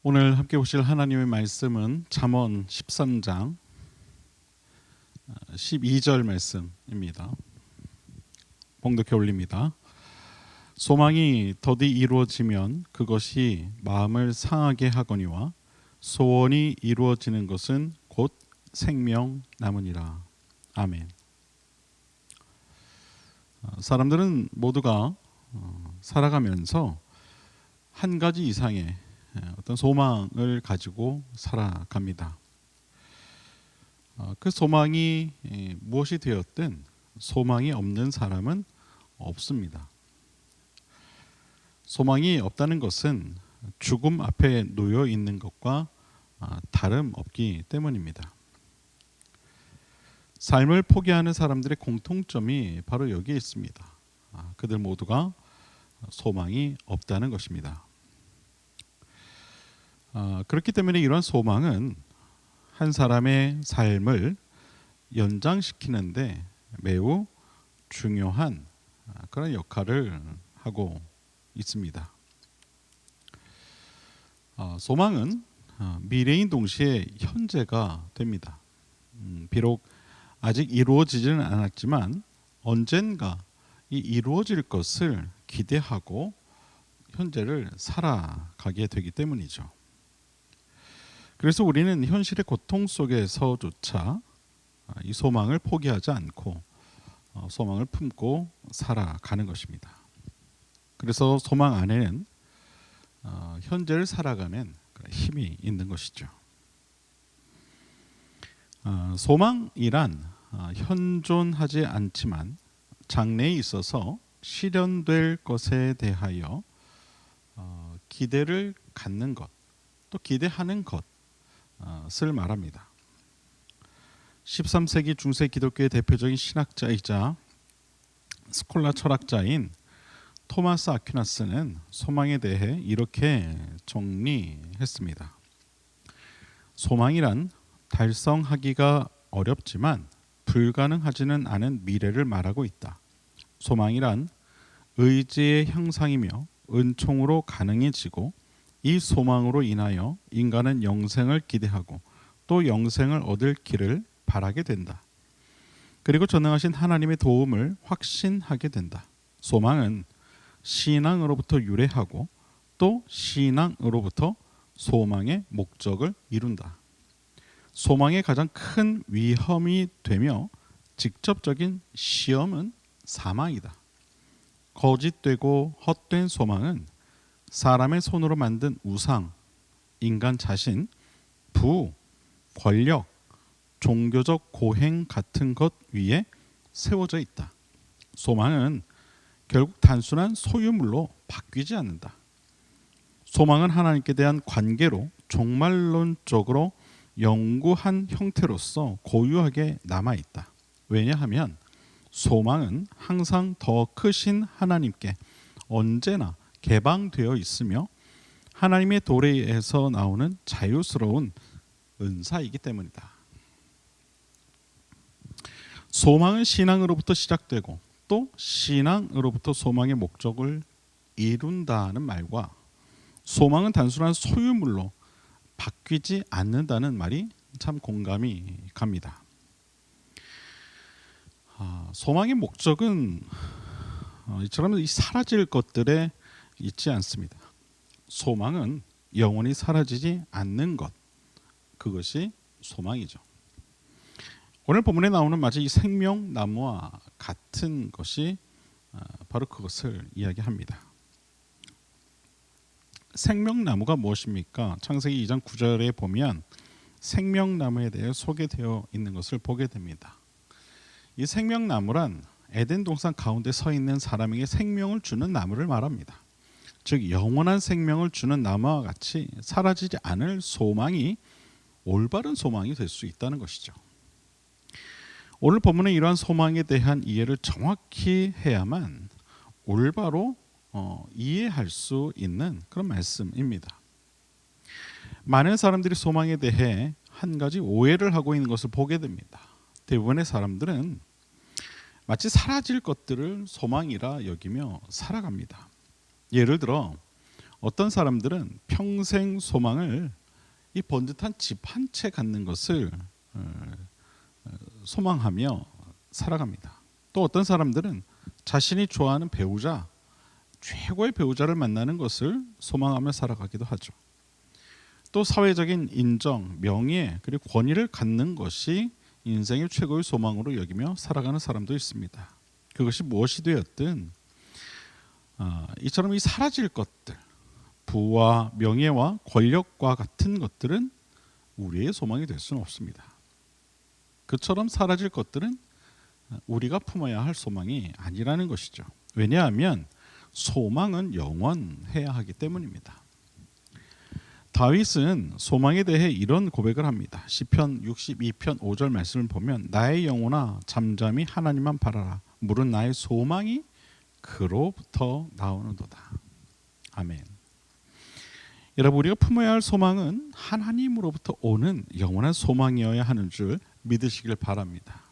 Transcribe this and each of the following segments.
오늘 함께 보실 하나님의 말씀은 잠언 13장 12절 말씀입니다. 봉독해 올립니다. 소망이 더디 이루어지면 그것이 마음을 상하게 하거니와 소원이 이루어지는 것은 곧 생명나무니라. 아멘. 사람들은 모두가 살아가면서 한 가지 이상의 어떤 소망을 가지고 살아갑니다. 그 소망이 무엇이 되었든 소망이 없는 사람은 없습니다. 소망이 없다는 것은 죽음 앞에 놓여 있는 것과 다름없기 때문입니다. 삶을 포기하는 사람들의 공통점이 바로 여기에 있습니다. 그들 모두가 소망이 없다는 것입니다. 그렇기 때문에 이러한 소망은 한 사람의 삶을 연장시키는데 매우 중요한 그런 역할을 하고 있습니다. 소망은 미래인 동시에 현재가 됩니다. 비록 아직 이루어지지는 않았지만 언젠가 이 이루어질 것을 기대하고 현재를 살아가게 되기 때문이죠. 그래서 우리는 현실의 고통 속에서조차 이 소망을 포기하지 않고 소망을 품고 살아가는 것입니다. 그래서 소망 안에는 현재를 살아가는 힘이 있는 것이죠. 소망이란 현존하지 않지만 장래에 있어서 실현될 것에 대하여 기대를 갖는 것, 또 기대하는 것을 말합니다. 13세기 중세 기독교의 대표적인 신학자이자 스콜라 철학자인 토마스 아퀴나스는 소망에 대해 이렇게 정리했습니다. 소망이란 달성하기가 어렵지만 불가능하지는 않은 미래를 말하고 있다. 소망이란 의지의 형상이며 은총으로 가능해지고 이 소망으로 인하여 인간은 영생을 기대하고 또 영생을 얻을 길을 바라게 된다. 그리고 전능하신 하나님의 도움을 확신하게 된다. 소망은 신앙으로부터 유래하고 또 신앙으로부터 소망의 목적을 이룬다. 소망의 가장 큰 위험이 되며 직접적인 시험은 사망이다. 거짓되고 헛된 소망은 사람의 손으로 만든 우상, 인간 자신, 부, 권력, 종교적 고행 같은 것 위에 세워져 있다. 소망은 결국 단순한 소유물로 바뀌지 않는다. 소망은 하나님께 대한 관계로 종말론적으로 영구한 형태로서 고유하게 남아있다. 왜냐하면 소망은 항상 더 크신 하나님께 언제나 개방되어 있으며 하나님의 도래에서 나오는 자유스러운 은사이기 때문이다. 소망은 신앙으로부터 시작되고 또 신앙으로부터 소망의 목적을 이룬다는 말과 소망은 단순한 소유물로 바뀌지 않는다는 말이 참 공감이 갑니다. 소망의 목적은 이처럼 사라질 것들에 있지 않습니다. 소망은 영원히 사라지지 않는 것, 그것이 소망이죠. 오늘 본문에 나오는 마치 이 생명나무와 같은 것이 바로 그것을 이야기합니다. 생명나무가 무엇입니까? 창세기 2장 9절에 보면 생명나무에 대해 소개되어 있는 것을 보게 됩니다. 이 생명나무란 에덴 동산 가운데 서 있는 사람에게 생명을 주는 나무를 말합니다. 즉 영원한 생명을 주는 나무와 같이 사라지지 않을 소망이 올바른 소망이 될 수 있다는 것이죠. 오늘 본문은 이러한 소망에 대한 이해를 정확히 해야만 올바로 이해할 수 있는 그런 말씀입니다. 많은 사람들이 소망에 대해 한 가지 오해를 하고 있는 것을 보게 됩니다. 대부분의 사람들은 마치 사라질 것들을 소망이라 여기며 살아갑니다. 예를 들어 어떤 사람들은 평생 소망을 이 번듯한 집 한 채 갖는 것을 소망하며 살아갑니다. 또 어떤 사람들은 자신이 좋아하는 배우자, 최고의 배우자를 만나는 것을 소망하며 살아가기도 하죠. 또 사회적인 인정, 명예 그리고 권위를 갖는 것이 인생의 최고의 소망으로 여기며 살아가는 사람도 있습니다. 그것이 무엇이 되었든 이처럼 이 사라질 것들, 부와 명예와 권력과 같은 것들은 우리의 소망이 될 수는 없습니다. 그처럼 사라질 것들은 우리가 품어야 할 소망이 아니라는 것이죠. 왜냐하면 소망은 영원해야 하기 때문입니다. 다윗은 소망에 대해 이런 고백을 합니다. 시편 62편 5절 말씀을 보면 나의 영혼아 잠잠히 하나님만 바라라. 물은 나의 소망이 그로부터 나오는도다. 아멘. 여러분, 우리가 품어야 할 소망은 하나님으로부터 오는 영원한 소망이어야 하는 줄 믿으시길 바랍니다.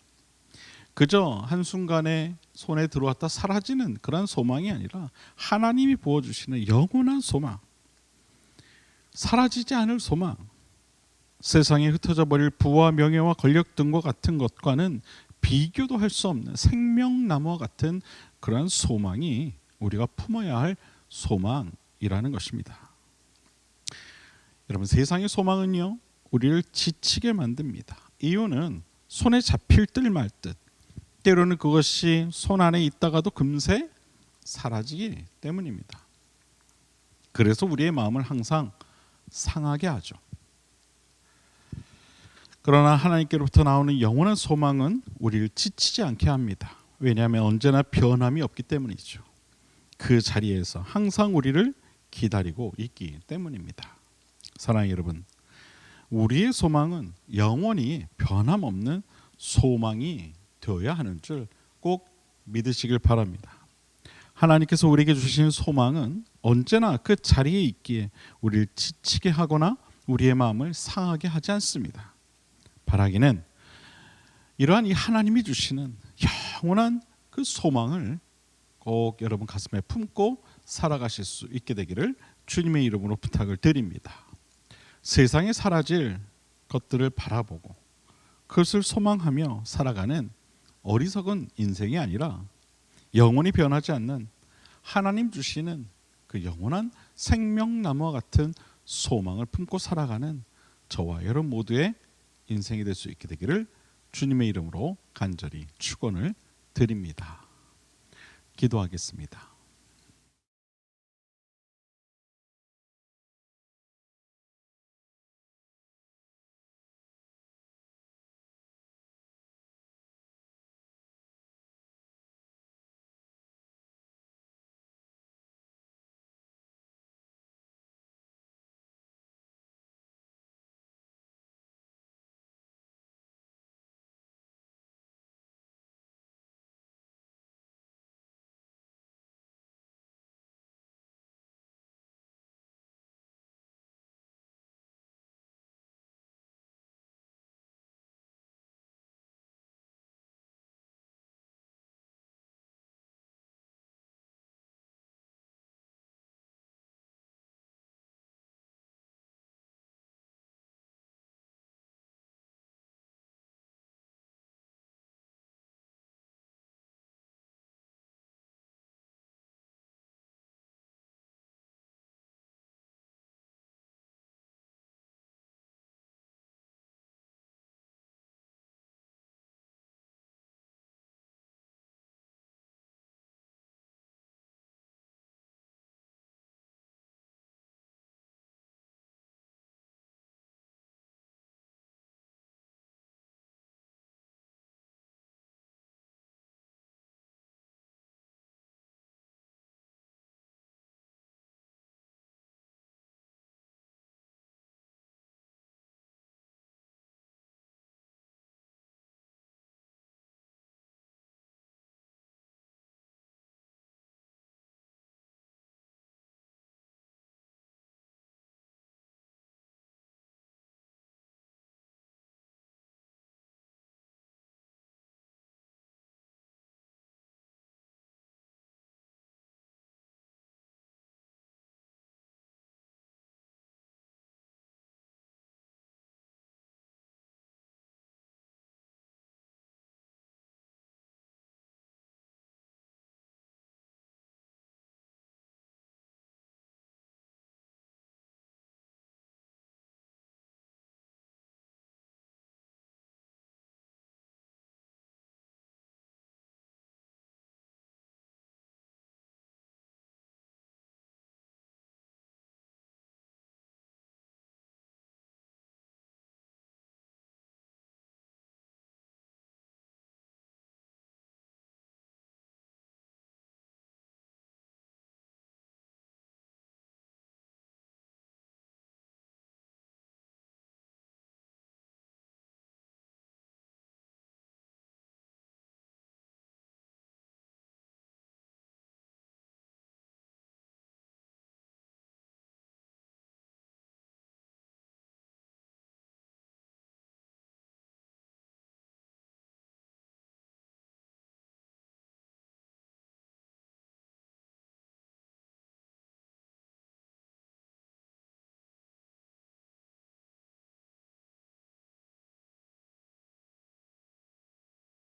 그저 한순간에 손에 들어왔다 사라지는 그런 소망이 아니라 하나님이 부어주시는 영원한 소망, 사라지지 않을 소망, 세상에 흩어져 버릴 부와 명예와 권력 등과 같은 것과는 비교도 할 수 없는 생명나무와 같은 그런 소망이 우리가 품어야 할 소망이라는 것입니다. 여러분, 세상의 소망은요 우리를 지치게 만듭니다. 이유는 손에 잡힐 듯 말 듯, 때로는 그것이 손 안에 있다가도 금세 사라지기 때문입니다. 그래서 우리의 마음을 항상 상하게 하죠. 그러나 하나님께로부터 나오는 영원한 소망은 우리를 지치지 않게 합니다. 왜냐하면 언제나 변함이 없기 때문이죠. 그 자리에서 항상 우리를 기다리고 있기 때문입니다. 사랑하는 여러분, 우리의 소망은 영원히 변함없는 소망이 되어야 하는 줄 꼭 믿으시길 바랍니다. 하나님께서 우리에게 주신 소망은 언제나 그 자리에 있기에 우리를 지치게 하거나 우리의 마음을 상하게 하지 않습니다. 바라기는 이러한 이 하나님이 주시는 영원한 그 소망을 꼭 여러분 가슴에 품고 살아가실 수 있게 되기를 주님의 이름으로 부탁을 드립니다. 세상에 사라질 것들을 바라보고 그것을 소망하며 살아가는 어리석은 인생이 아니라 영원히 변하지 않는 하나님 주시는 그 영원한 생명나무와 같은 소망을 품고 살아가는 저와 여러분 모두의 인생이 될 수 있게 되기를 주님의 이름으로 간절히 축원을 드립니다. 기도하겠습니다.